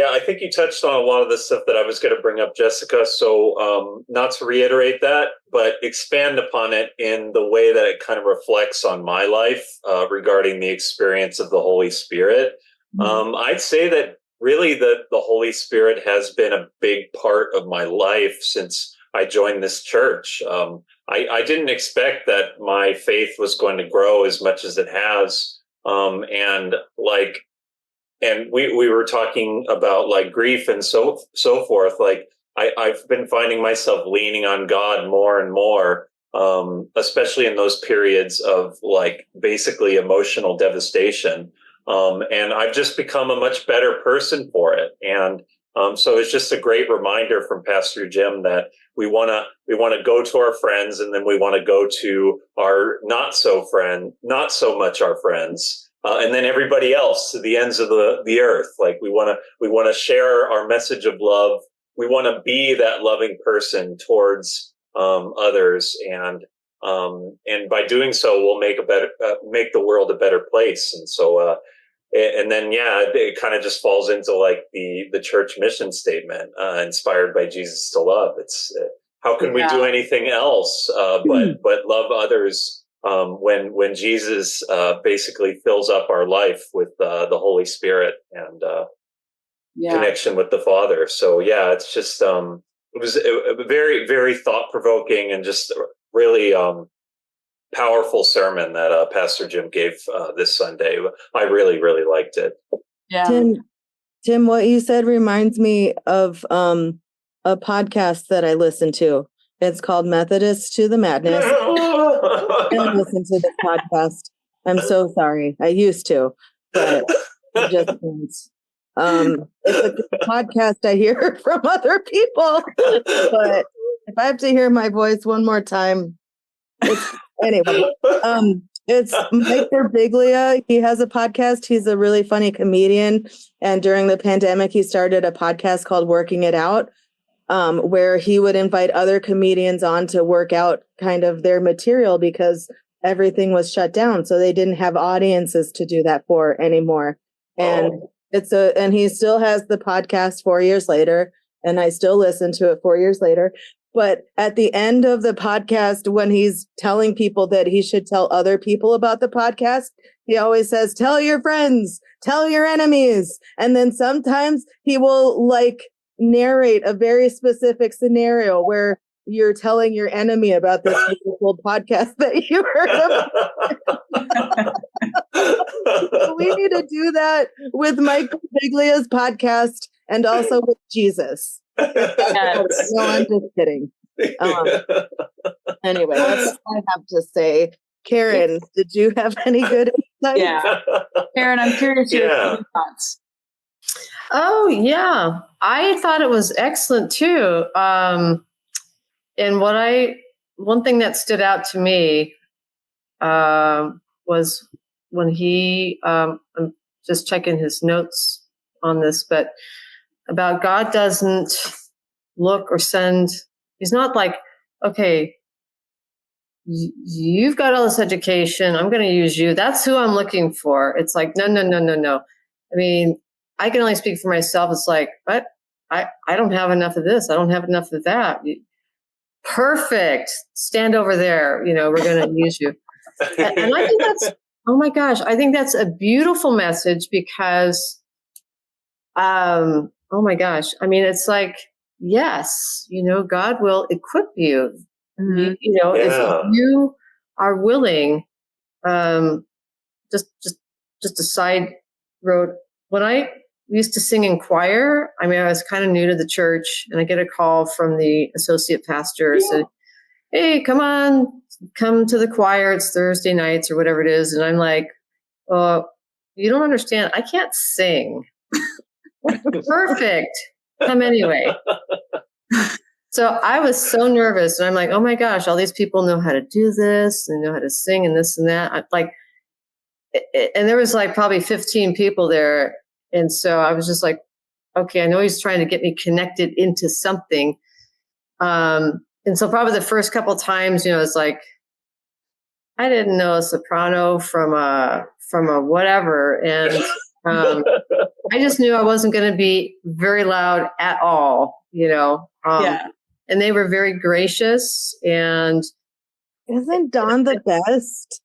I think you touched on a lot of the stuff that I was going to bring up, Jessica. So not to reiterate that, but expand upon it in the way that it kind of reflects on my life regarding the experience of the Holy Spirit. Mm-hmm. I'd say that really the Holy Spirit has been a big part of my life since I joined this church. I didn't expect that my faith was going to grow as much as it has And like, and we were talking about like grief and so forth. Like I've been finding myself leaning on God more and more, especially in those periods of like basically emotional devastation. And I've just become a much better person for it. And so it's just a great reminder from Pastor Jim that we want to go to our friends, and then we want to go to our not so much our friends, and then everybody else to the ends of the earth. Like we want to share our message of love. We want to be that loving person towards others, and by doing so, we'll make the world a better place. And so. And then, yeah, it kind of just falls into like the church mission statement, inspired by Jesus to love. It's how can we do anything else but love others when Jesus basically fills up our life with the Holy Spirit and connection with the Father. So yeah, it's just it was a very, very thought provoking and just really powerful sermon that Pastor Jim gave this Sunday. I really, really liked it. Yeah. Tim, what you said reminds me of a podcast that I listen to. It's called Methodist to the Madness. I don't listen to this podcast. I'm so sorry. I used to, but it just it's a podcast I hear from other people. But if I have to hear my voice one more time, anyway, it's Mike Birbiglia. He has a podcast. He's a really funny comedian. And during the pandemic, he started a podcast called Working It Out, where he would invite other comedians on to work out kind of their material because everything was shut down. So they didn't have audiences to do that for anymore. And and he still has the podcast 4 years later. And I still listen to it 4 years later. But at the end of the podcast, when he's telling people that he should tell other people about the podcast, he always says, tell your friends, tell your enemies. And then sometimes he will like narrate a very specific scenario where you're telling your enemy about this beautiful podcast that you heard of. We need to do that with Mike Biglia's podcast and also with Jesus. Yes. No, I'm just kidding. Anyway, that's all I have to say. Karen, did you have any good insight? Yeah. Karen, I'm curious your thoughts. Oh, yeah. I thought it was excellent too. And one thing that stood out to me was when he, I'm just checking his notes on this, but about God doesn't look or send. He's not like, okay, you've got all this education. I'm going to use you. That's who I'm looking for. It's like, no. I mean, I can only speak for myself. It's like, but I don't have enough of this. I don't have enough of that. Perfect. Stand over there. We're going to use you. And I think that's, oh my gosh, I think that's a beautiful message because, oh my gosh. I mean, it's like, yes, God will equip you. Mm-hmm. If you are willing, just a side road. When I used to sing in choir, I mean, I was kind of new to the church, and I get a call from the associate pastor said, hey, come to the choir. It's Thursday nights or whatever it is. And I'm like, oh, you don't understand. I can't sing. Perfect. Come anyway. So I was so nervous, and I'm like, oh my gosh, all these people know how to do this, and know how to sing and this and that. And there was like probably 15 people there. And so I was just like, okay, I know he's trying to get me connected into something. And so probably the first couple of times, it's like, I didn't know a soprano from a whatever. And I just knew I wasn't going to be very loud at all, And they were very gracious. And isn't Don the best?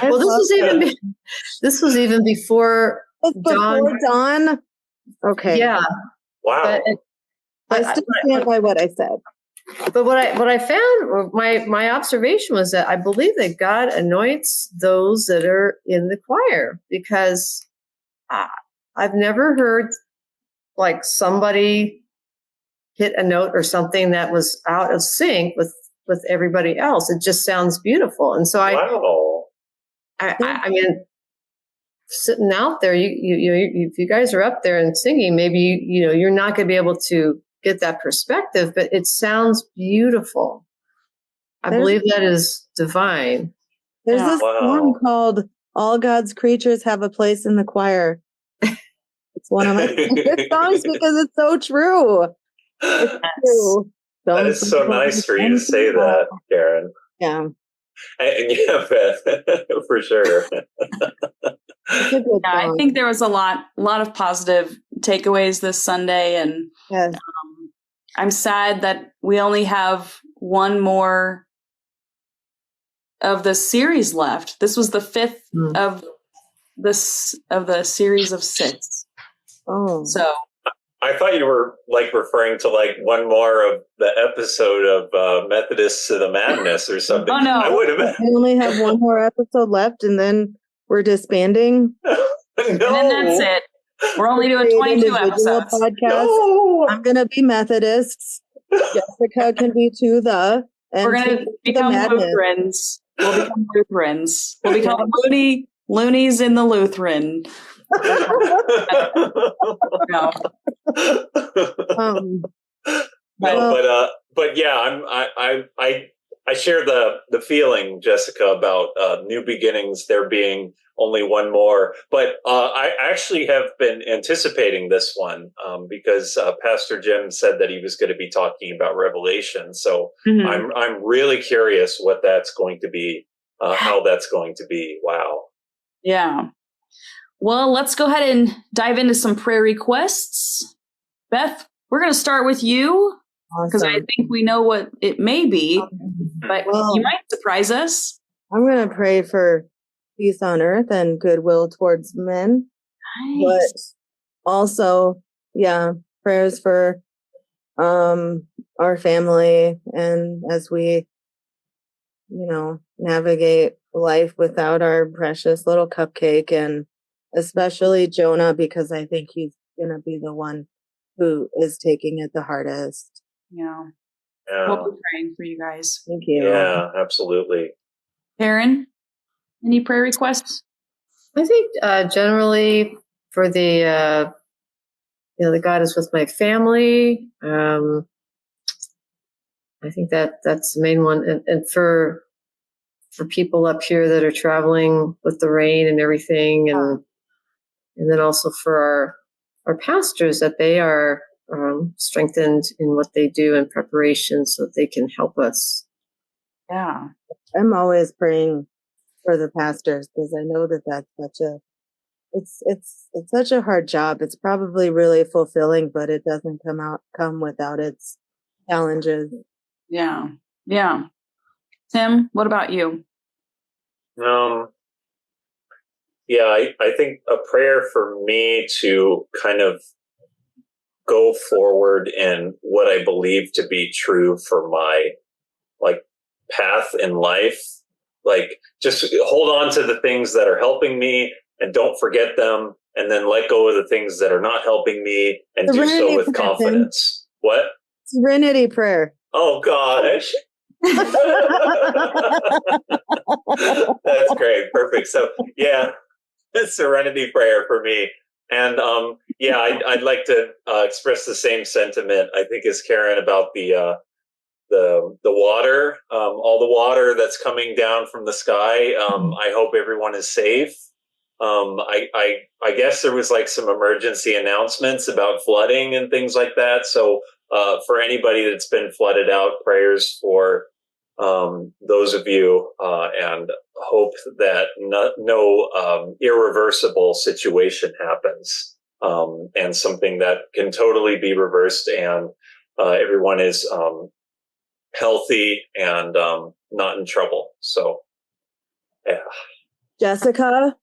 Well, this was even before Don. Okay. Yeah. Wow. But I still stand by what I said. But what I found, or my observation was that I believe that God anoints those that are in the choir, because I've never heard like somebody hit a note or something that was out of sync with everybody else. It just sounds beautiful. And so Wow. I mean, sitting out there, you if you guys are up there and singing, maybe you're not going to be able to get that perspective, but it sounds beautiful. I believe that is divine. There's this Wow. song called "All God's Creatures Have a Place in the Choir." It's one of my favorite songs because it's so true. It's true. That is so nice for you to say that, Karen. Yeah. And yeah, Beth, for sure. Yeah, I think there was a lot of positive takeaways this Sunday, and yes. I'm sad that we only have one more of the series left. This was the fifth of the series of 6. Oh, so I thought you were like referring to like one more of the episode of Methodists to the Madness or something. Oh, no. I would have. we only have one more episode left, and then we're disbanding. No. And then that's it. We're only doing 22 episodes. Podcast. No. I'm gonna be Methodists. Jessica can be to the. And We're going to become Lutherans. We'll become Lutherans. We'll become loonies in the Lutheran. No. But yeah, I share the feeling, Jessica, about new beginnings. There being only one more, but I actually have been anticipating this one because Pastor Jim said that he was going to be talking about Revelation. So I'm really curious what that's going to be, how that's going to be. Wow. Yeah. Well, let's go ahead and dive into some prayer requests. Beth, we're going to start with you because I think we know what it may be, but you might surprise us. I'm going to pray for peace on earth and goodwill towards men. Nice. But also, prayers for our family, and as we, navigate life without our precious little cupcake, and especially Jonah, because I think he's going to be the one who is taking it the hardest. Yeah. We'll be praying for you guys. Thank you. Yeah, absolutely. Karen, any prayer requests? I think generally for the God is with my family. I think that's the main one, and for people up here that are traveling with the rain and everything, and then also for our pastors, that they are strengthened in what they do in preparation so that they can help us. Yeah. I'm always praying for the pastors because I know that that's it's such a hard job. It's probably really fulfilling, but it doesn't come without its challenges. Yeah. Yeah. Tim, what about you? I think a prayer for me to kind of go forward in what I believe to be true for my path in life. Just hold on to the things that are helping me and don't forget them, and then let go of the things that are not helping me and do so with confidence. What? Serenity prayer. Oh gosh. That's great. Perfect. So serenity prayer for me. And I'd like to express the same sentiment, I think, as Karen, about the water, all the water that's coming down from the sky. I hope everyone is safe. I guess there was some emergency announcements about flooding and things like that. So for anybody that's been flooded out, prayers for those of you, and hope that no irreversible situation happens, and something that can totally be reversed, and everyone is healthy and not in trouble. So, yeah. Jessica?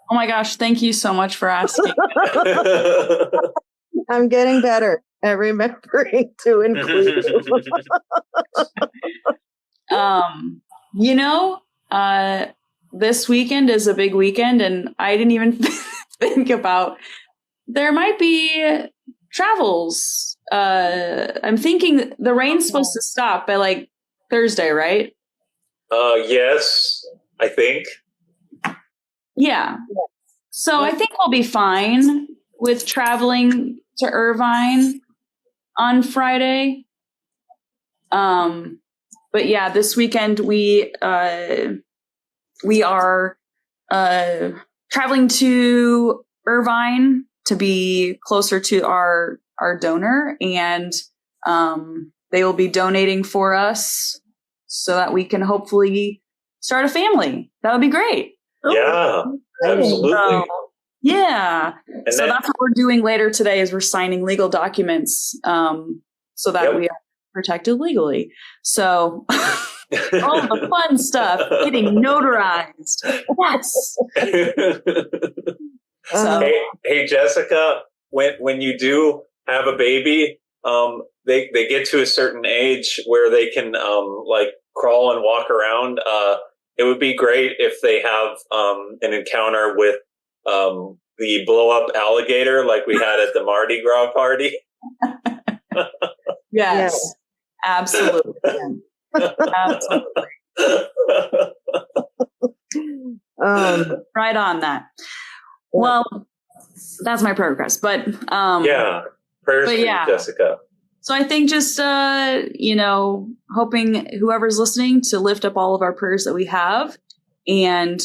Oh my gosh, thank you so much for asking. I'm getting better. at remembering to include you. This weekend is a big weekend, and I didn't even think about there might be travels. I'm thinking the rain's supposed to stop by like Thursday, right? Yes, I think. Yeah. So I think we'll be fine with traveling to Irvine on Friday. But yeah, this weekend we are traveling to Irvine to be closer to our donor, and they will be donating for us so that we can hopefully start a family. That would be great. Yeah, absolutely. Yeah. And so that's what we're doing later today is we're signing legal documents so that we are protected legally. So all the fun stuff getting notarized. Yes. Hey, Jessica, when you do have a baby, they get to a certain age where they can like crawl and walk around. It would be great if they have an encounter with the blow up alligator like we had at the Mardi Gras party. Yes, absolutely. Absolutely. Right on that. Well, that's my progress, but yeah, prayers for you, Jessica. So I think just hoping whoever's listening to lift up all of our prayers that we have, and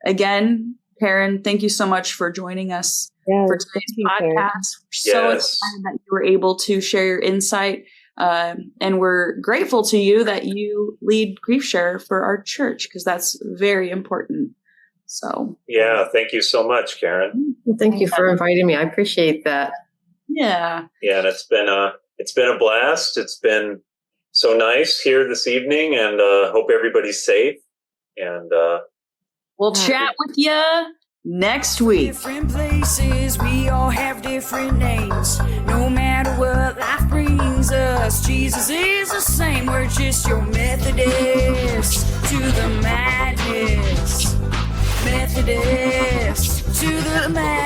again, Karen, thank you so much for joining us for today's podcast. We're so excited that you were able to share your insight. And we're grateful to you that you lead GriefShare for our church, because that's very important. So yeah, thank you so much, Karen. Thank you for inviting me. I appreciate that. Yeah. Yeah, and it's been a blast. It's been so nice here this evening, and hope everybody's safe. And we'll chat with you next week. Different places, we all have different names. No matter what life brings us, Jesus is the same. We're just your Methodist to the madness. Methodist to the madness.